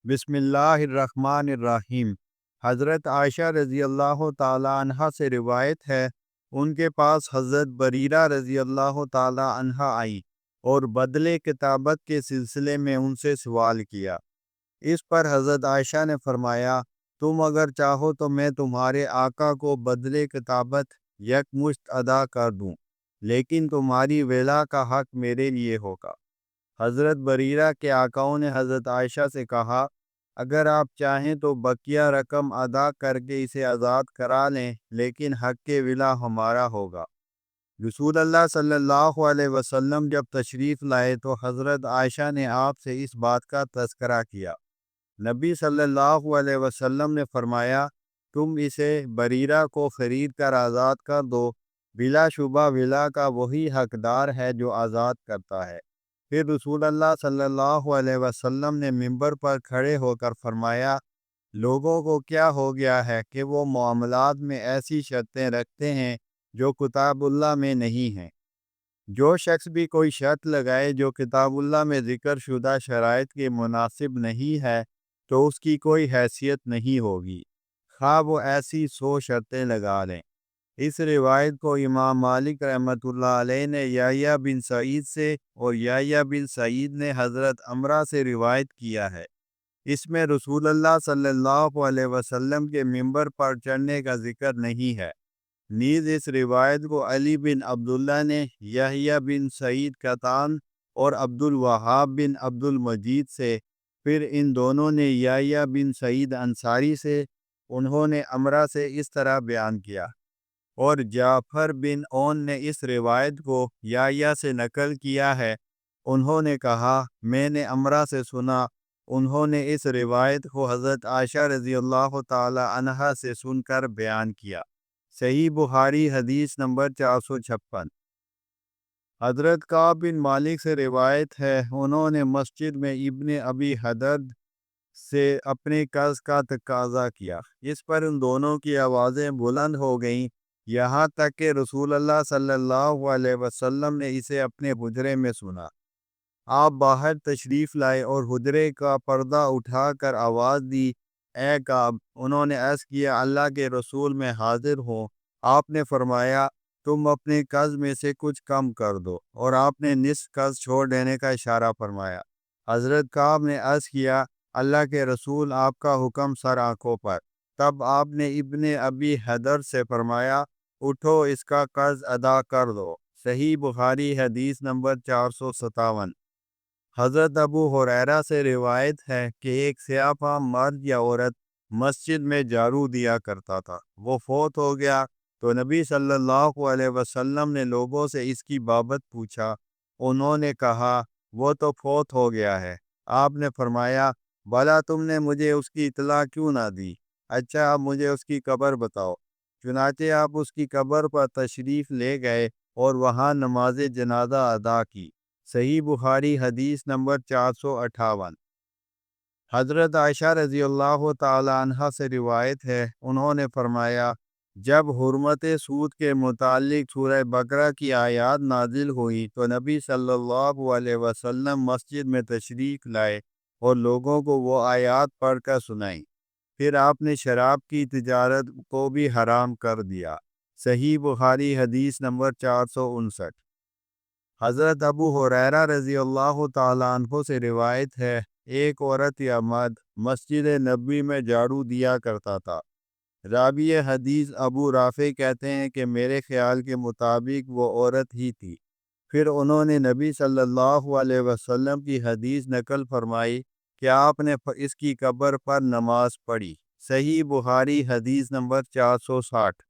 بسم اللہ الرحمن الرحیم۔ حضرت عائشہ رضی اللہ تعالی عنہا سے روایت ہے، ان کے پاس حضرت بریرہ رضی اللہ تعالی عنہا آئی اور بدلے کتابت کے سلسلے میں ان سے سوال کیا۔ اس پر حضرت عائشہ نے فرمایا، تم اگر چاہو تو میں تمہارے آقا کو بدلے کتابت یکمشت ادا کر دوں، لیکن تمہاری ولا کا حق میرے لیے ہوگا۔ حضرت بریرہ کے آقاؤں نے حضرت عائشہ سے کہا، اگر آپ چاہیں تو بقیہ رقم ادا کر کے اسے آزاد کرا لیں، لیکن حق ولا ہمارا ہوگا۔ رسول اللہ صلی اللہ علیہ وسلم جب تشریف لائے تو حضرت عائشہ نے آپ سے اس بات کا تذکرہ کیا۔ نبی صلی اللہ علیہ وسلم نے فرمایا، تم اسے بریرہ کو خرید کر آزاد کر دو، بلا شبہ ولا کا وہی حقدار ہے جو آزاد کرتا ہے۔ پھر رسول اللہ صلی اللہ علیہ وسلم نے منبر پر کھڑے ہو کر فرمایا، لوگوں کو کیا ہو گیا ہے کہ وہ معاملات میں ایسی شرطیں رکھتے ہیں جو کتاب اللہ میں نہیں ہیں۔ جو شخص بھی کوئی شرط لگائے جو کتاب اللہ میں ذکر شدہ شرائط کے مناسب نہیں ہے تو اس کی کوئی حیثیت نہیں ہوگی، خواہ وہ ایسی 100 شرطیں لگا لیں۔ اس روایت کو امام مالک رحمۃ اللہ علیہ نے یحییٰ بن سعید سے اور یحییٰ بن سعید نے حضرت عمرہ سے روایت کیا ہے۔ اس میں رسول اللہ صلی اللہ علیہ وسلم کے منبر پر چڑھنے کا ذکر نہیں ہے۔ نیز اس روایت کو علی بن عبداللہ نے یحییٰ بن سعید قطان اور عبد الوہاب بن عبد المجید سے، پھر ان دونوں نے یحییٰ بن سعید انصاری سے، انہوں نے عمرہ سے اس طرح بیان کیا۔ اور جعفر بن اون نے اس روایت کو یحییٰ سے نقل کیا ہے، انہوں نے کہا، میں نے عمرہ سے سنا، انہوں نے اس روایت کو حضرت عائشہ رضی اللہ تعالی عنہا سے سن کر بیان کیا۔ صحیح بخاری حدیث نمبر 456۔ حضرت کعب بن مالک سے روایت ہے، انہوں نے مسجد میں ابن ابی حدرد سے اپنے قرض کا تقاضا کیا۔ اس پر ان دونوں کی آوازیں بلند ہو گئیں، یہاں تک کہ رسول اللہ صلی اللہ علیہ وسلم نے اسے اپنے حجرے میں سنا۔ آپ باہر تشریف لائے اور حجرے کا پردہ اٹھا کر آواز دی، اے کعب! انہوں نے عرض کیا، اللہ کے رسول میں حاضر ہوں۔ آپ نے فرمایا، تم اپنے قرض میں سے کچھ کم کر دو، اور آپ نے نصف قرض چھوڑ دینے کا اشارہ فرمایا۔ حضرت کعب نے عرض کیا، اللہ کے رسول، آپ کا حکم سر آنکھوں پر۔ تب آپ نے ابن ابی حدر سے فرمایا، اٹھو، اس کا قرض ادا کر دو۔ صحیح بخاری حدیث نمبر 457۔ حضرت ابو ہریرہ سے روایت ہے کہ ایک سیاہ فام مرد یا عورت مسجد میں جھاڑو دیا کرتا تھا، وہ فوت ہو گیا تو نبی صلی اللہ علیہ وسلم نے لوگوں سے اس کی بابت پوچھا۔ انہوں نے کہا، وہ تو فوت ہو گیا ہے۔ آپ نے فرمایا، بھلا تم نے مجھے اس کی اطلاع کیوں نہ دی؟ اچھا، اب مجھے اس کی قبر بتاؤ۔ چنانچہ آپ اس کی قبر پر تشریف لے گئے اور وہاں نماز جنازہ ادا کی۔ صحیح بخاری حدیث نمبر 458۔ حضرت عائشہ رضی اللہ تعالی عنہا سے روایت ہے، انہوں نے فرمایا، جب حرمت سود کے متعلق سورہ بقرہ کی آیات نازل ہوئی تو نبی صلی اللہ علیہ وسلم مسجد میں تشریف لائے اور لوگوں کو وہ آیات پڑھ کر سنائیں۔ پھر آپ نے شراب کی تجارت کو بھی حرام کر دیا۔ صحیح بخاری حدیث نمبر 459۔ حضرت ابو ہریرہ رضی اللہ تعالیٰ عنہ سے روایت ہے، ایک عورت یا مرد مسجد نبوی میں جھاڑو دیا کرتا تھا۔ راوی حدیث ابو رافع کہتے ہیں کہ میرے خیال کے مطابق وہ عورت ہی تھی۔ پھر انہوں نے نبی صلی اللہ علیہ وسلم کی حدیث نقل فرمائی کہ آپ نے اس کی قبر پر نماز پڑھی۔ صحیح بخاری حدیث نمبر 460۔